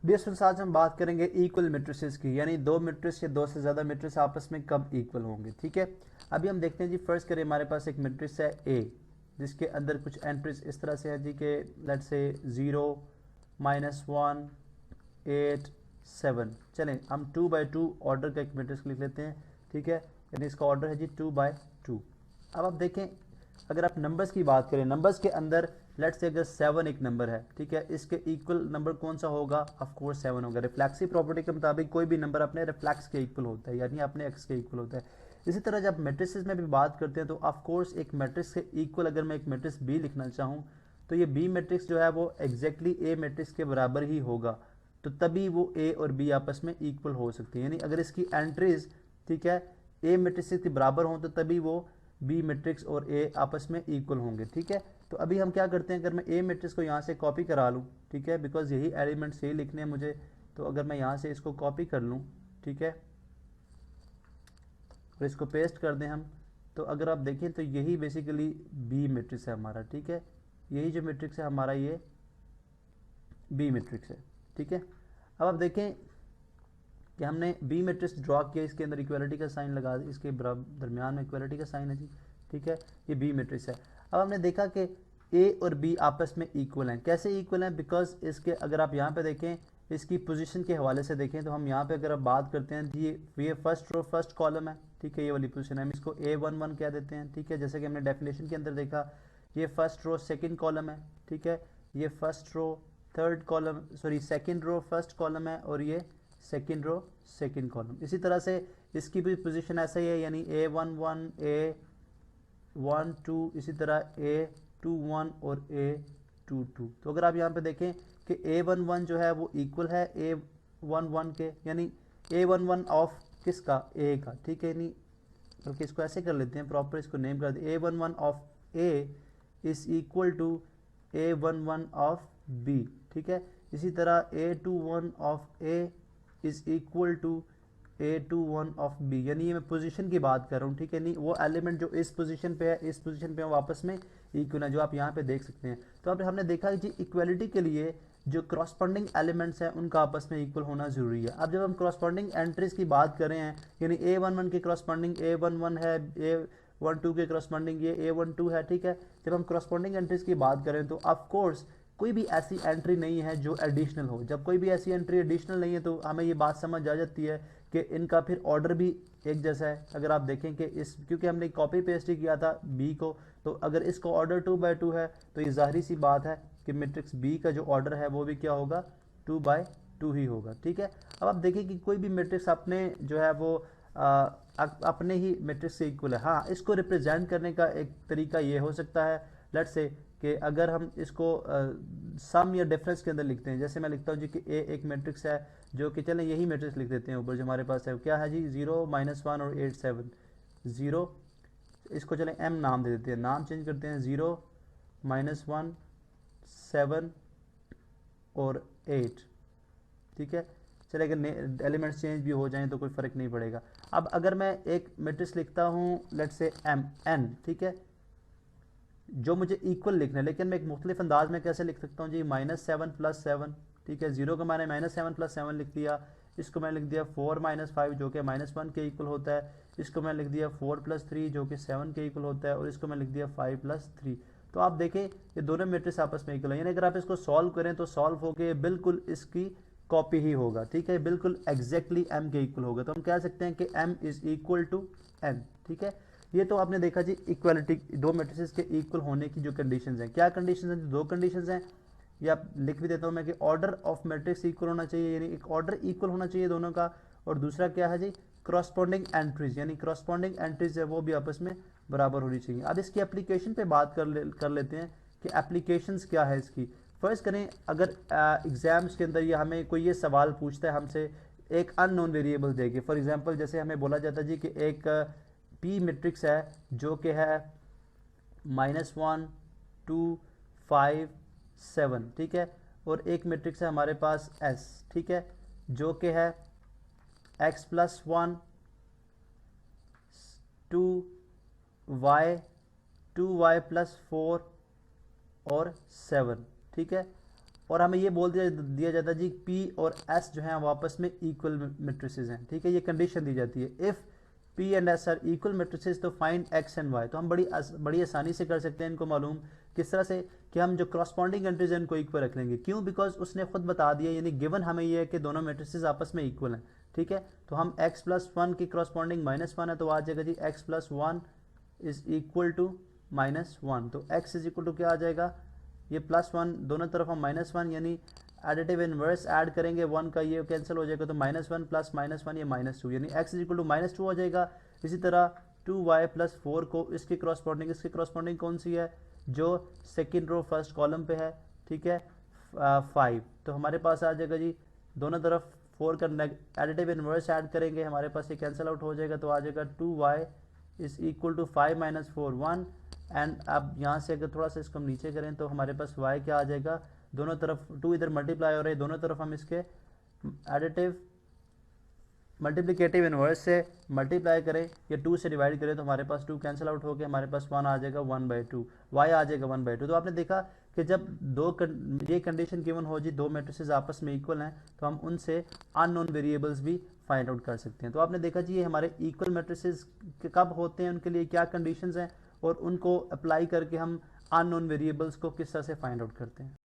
Dear students, आज हम बात करेंगे इक्वल मैट्रिसेस की, यानी दो मैट्रिक्स या दो से ज़्यादा मैट्रिक्स आपस में कब इक्वल होंगे। ठीक है, अभी हम देखते हैं जी। फर्स्ट करें, हमारे पास एक मैट्रिक्स है ए, जिसके अंदर कुछ एंट्रीज इस तरह से है जी कि लेट्स से 0 -1 8 7। चलें हम 2/2 ऑर्डर का एक मैट्रिक्स लिख लेते हैं। ठीक है, यानी इसका ऑर्डर है जी 2/2। अब आप देखें, अगर आप नंबर्स की बात करें, नंबर्स के अंदर लेट्स से अगर 7 एक नंबर है, ठीक है, इसके इक्वल नंबर कौन सा होगा? ऑफ कोर्स 7 होगा। रिफ्लेक्सिव प्रॉपर्टी के मुताबिक कोई भी नंबर अपने रिफ्लेक्स के इक्वल होता है, यानी अपने एक्स के इक्वल होता है। इसी तरह जब मैट्रिसेस में भी बात करते हैं तो ऑफ कोर्स एक मैट्रिक्स के इक्वल अगर मैं एक मैट्रिक्स बी लिखना चाहूँ तो ये बी मैट्रिक्स जो है वो एग्जैक्टली ए मैट्रिक्स के बराबर ही होगा, तो तभी वो ए और बी आपस में इक्वल हो सकती है। यानी अगर इसकी एंट्रीज, ठीक है, ए मैट्रिक्स के बराबर हों तो तभी वो बी मैट्रिक्स और ए आपस में इक्वल होंगे। ठीक है, तो अभी हम क्या करते हैं, अगर मैं ए मैट्रिक्स को यहाँ से कॉपी करा लूँ, ठीक है, बिकॉज यही एलिमेंट्स यही लिखने हैं मुझे, तो अगर मैं यहाँ से इसको कॉपी कर लूँ, ठीक है, और इसको पेस्ट कर दें हम, तो अगर आप देखें तो यही बेसिकली बी मैट्रिक्स है हमारा। ठीक है, यही जो मैट्रिक्स है हमारा ये बी मैट्रिक्स है। ठीक है, अब आप देखें कि हमने बी मैट्रिक्स ड्रॉ किया, इसके अंदर इक्वालिटी का साइन लगा दिया, इसके दरमियान में इक्वालिटी का साइन है जी। ठीक है, ये बी मैट्रिक्स है। अब हमने देखा कि ए और बी आपस में इक्वल हैं। कैसे इक्वल हैं? बिकॉज इसके अगर आप यहाँ पे देखें, इसकी पोजीशन के हवाले से देखें तो हम यहाँ पे अगर आप बात करते हैं ये फर्स्ट रो फर्स्ट कॉलम है। ठीक है, ये वाली पोजीशन है, हम इसको A11 कह देते हैं। ठीक है, जैसे कि हमने डेफिनेशन के अंदर देखा, ये फर्स्ट रो सेकंड कॉलम है। ठीक है, ये first row third column, sorry second row first column है, और ये सेकंड रो सेकंड कॉलम। इसी तरह से इसकी भी पोजीशन ऐसा ही है, यानी A11 A12, इसी तरह A21 और A22। तो अगर आप यहाँ पे देखें कि A11 जो है वो इक्वल है A11 के, यानी A11 ऑफ किसका? A का। ठीक है, यानी बल्कि इसको ऐसे कर लेते हैं, प्रॉपर इसको नेम कर दें, A11 of A is equal to A11 of B। ठीक है, इसी तरह A21 of A is equal to A21 of B, यानी ये मैं पोजीशन की बात कर रहा हूँ। ठीक है, नहीं वो एलिमेंट जो इस पोजीशन पे है, इस पोजीशन पे वापस में इक्वल है, जो आप यहाँ पे देख सकते हैं। तो अब हमने देखा कि जी इक्वलिटी के लिए जो क्रॉसपॉन्डिंग एलिमेंट्स हैं उनका आपस में इक्वल होना जरूरी है। अब जब हम क्रॉसपॉन्डिंग एंट्रीज की बात कर रहे हैं, यानी A11 के क्रॉसपॉन्डिंग A11 है, A12 के क्रॉसपॉन्डिंग ये A12 है। ठीक है, जब हम क्रॉसपॉन्डिंग एंट्रीज की बात करें तो ऑफ कोर्स कोई भी ऐसी एंट्री नहीं है जो एडिशनल हो। जब कोई भी ऐसी एंट्री एडिशनल नहीं है तो हमें ये बात समझ आ जाती है कि इनका फिर ऑर्डर भी एक जैसा है। अगर आप देखें कि इस, क्योंकि हमने कॉपी पेस्ट ही किया था बी को, तो अगर इसका ऑर्डर 2/2 है तो ये जाहिर सी बात है कि मैट्रिक्स बी का जो ऑर्डर है वो भी क्या होगा? 2/2 ही होगा। ठीक है, अब आप देखिए कि कोई भी मैट्रिक्स अपने जो है वो अपने ही मैट्रिक्स से इक्वल है। हाँ, इसको रिप्रेजेंट करने का एक तरीका ये हो सकता है, लेट्स से कि अगर हम इसको सम या डिफरेंस के अंदर लिखते हैं, जैसे मैं लिखता हूँ जी कि ए एक मैट्रिक्स है जो कि, चलें यही मैट्रिक्स लिख देते हैं ऊपर जो हमारे पास है, क्या है जी 0 -1 और 8 7 0। इसको चलें एम नाम दे देते हैं, नाम चेंज करते हैं, 0 -1 7 और 8। ठीक है, चले अगर एलिमेंट्स चेंज भी हो जाएं तो कोई फ़र्क नहीं पड़ेगा। अब अगर मैं एक मैट्रिक्स लिखता हूँ लेट्स से एम एन, ठीक है, जो मुझे इक्वल लिखना है, लेकिन मैं एक मुख्तलिफ अंदाज में कैसे लिख सकता हूँ जी? -7 + 7। ठीक है, 0 का मैंने -7 + 7 लिख दिया, इसको मैंने लिख दिया 4 - 5 जो कि -1 के इक्वल होता है, इसको मैंने लिख दिया 4 + 3 जो कि 7 के इक्वल होता है, और इसको मैं लिख दिया 5 + 3। तो आप देखें ये दोनों मैट्रिक्स आपस में इक्वल है, यानी अगर आप इसको सॉल्व करें तो सॉल्व होके बिल्कुल इसकी कॉपी ही होगा। ठीक है, बिल्कुल एग्जैक्टली एम के इक्वल होगा, तो हम कह सकते हैं कि M is equal to N. ठीक है, ये तो आपने देखा जी इक्वालिटी, दो मैट्रिसेस के इक्वल होने की जो कंडीशंस हैं। क्या कंडीशंस हैं? दो कंडीशंस हैं, ये आप लिख भी देता हूं मैं कि ऑर्डर ऑफ मैट्रिक्स इक्वल होना चाहिए, यानी एक ऑर्डर इक्वल होना चाहिए दोनों का, और दूसरा क्या है जी? क्रॉसपॉन्डिंग एंट्रीज, यानी क्रॉसपॉन्डिंग एंट्रीज है वो भी आपस में बराबर होनी चाहिए। अब इसकी एप्लीकेशन पे बात कर लेते हैं कि एप्लीकेशंस क्या है इसकी। फर्स्ट करें, अगर एग्जाम्स के अंदर ये हमें कोई ये सवाल पूछता है हमसे, एक अननोन वेरिएबल देके, फॉर एग्जांपल जैसे हमें बोला जाता है जी कि एक पी मैट्रिक्स है जो कि है -1 2 5 7। ठीक है, और एक मैट्रिक्स है हमारे पास एस, ठीक है, जो कि है x + 1 2y 2y + 4 और 7। ठीक है, और हमें ये बोल दिया जाता है जी P और S जो है वो आपस में इक्वल मैट्रिसेस हैं, ठीक है, ये कंडीशन दी जाती है। If P and S are equal matrices तो फाइंड X एंड Y। तो हम बड़ी आसानी से कर सकते हैं इनको मालूम किस तरह से कि हम जो क्रॉसपॉन्डिंग एंट्रीज हैं उनको इक्वल रख लेंगे। क्यों? बिकॉज उसने खुद बता दिया, यानी गिवन हमें ये है कि दोनों मैट्रिसेस आपस में इक्वल हैं, ठीक है। तो हम x+1 की क्रॉसपॉन्डिंग -1 है तो आ जाएगा जी x+1 इज इक्वल टू -1। तो x इज इक्वल टू क्या आ जाएगा, ये +1 दोनों तरफ हम -1 यानी एडिटिव इनवर्स ऐड करेंगे 1 का, ये कैंसिल हो जाएगा तो -1 प्लस -1 ये -2 यानी x इज इक्वल टू -2 हो जाएगा। इसी तरह 2y + 4 को इसकी क्रॉसपॉन्डिंग कौन सी है, जो सेकेंड रो फर्स्ट कॉलम पे है, ठीक है, 5। तो हमारे पास आ जाएगा जी दोनों तरफ 4 का एडिटिव इनवर्स ऐड करेंगे, हमारे पास ये कैंसिल आउट हो जाएगा तो आ जाएगा 2y is equal to 5 - 4 1। And अब यहाँ से अगर थोड़ा सा इसको हम नीचे करें तो हमारे पास y क्या आ जाएगा, दोनों तरफ 2 इधर मल्टीप्लाई हो रहे हैं, दोनों तरफ हम इसके एडिटिव मल्टीप्लिकेटिव इनवर्स से मल्टीप्लाई करें या 2 से डिवाइड करें तो हमारे पास 2 कैंसिल आउट हो गया, हमारे पास 1 आ जाएगा 1/2, y आ जाएगा 1/2। तो आपने देखा कि जब ये कंडीशन गिवन हो जी दो मैट्रिसेस आपस में इक्वल हैं तो हम उनसे अननोन वेरिएबल्स भी फाइंड आउट कर सकते हैं। तो आपने देखा जी ये हमारे इक्वल मैट्रिसेस कब होते हैं, उनके लिए क्या कंडीशंस हैं और उनको अप्लाई करके हम अननोन वेरिएबल्स को किस तरह से फाइंड आउट करते हैं।